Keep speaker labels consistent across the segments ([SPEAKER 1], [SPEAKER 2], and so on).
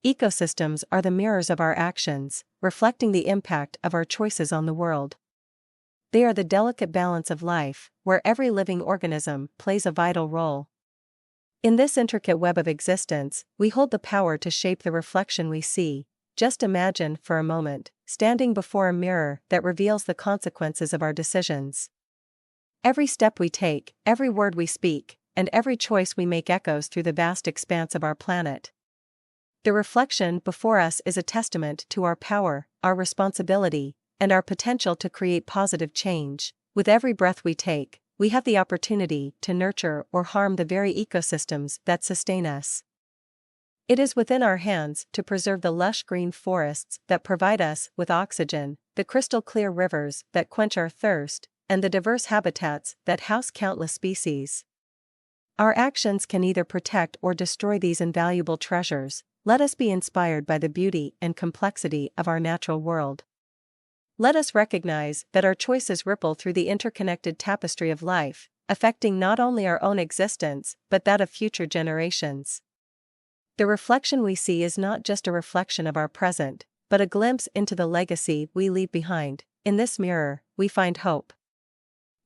[SPEAKER 1] Ecosystems are the mirrors of our actions, reflecting the impact of our choices on the world. They are the delicate balance of life, where every living organism plays a vital role. In this intricate web of existence, we hold the power to shape the reflection we see. Just imagine, for a moment, standing before a mirror that reveals the consequences of our decisions. Every step we take, every word we speak, and every choice we make echoes through the vast expanse of our planet. The reflection before us is a testament to our power, our responsibility, and our potential to create positive change. With every breath we take, we have the opportunity to nurture or harm the very ecosystems that sustain us. It is within our hands to preserve the lush green forests that provide us with oxygen, the crystal clear rivers that quench our thirst, and the diverse habitats that house countless species. Our actions can either protect or destroy these invaluable treasures. Let us be inspired by the beauty and complexity of our natural world. Let us recognize that our choices ripple through the interconnected tapestry of life, affecting not only our own existence but that of future generations. The reflection we see is not just a reflection of our present, but a glimpse into the legacy we leave behind. In this mirror, we find hope.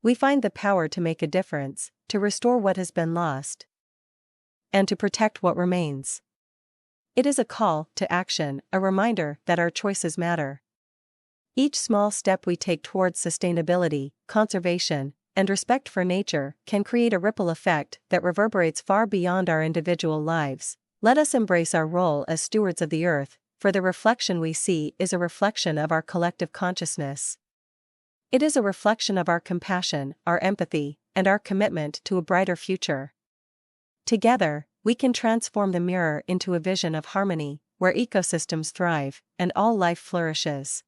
[SPEAKER 1] We find the power to make a difference, to restore what has been lost, and to protect what remains. It is a call to action, a reminder that our choices matter. Each small step we take towards sustainability, conservation, and respect for nature can create a ripple effect that reverberates far beyond our individual lives. Let us embrace our role as stewards of the earth, for the reflection we see is a reflection of our collective consciousness. It is a reflection of our compassion, our empathy, and our commitment to a brighter future. Together, we can transform the mirror into a vision of harmony, where ecosystems thrive and all life flourishes.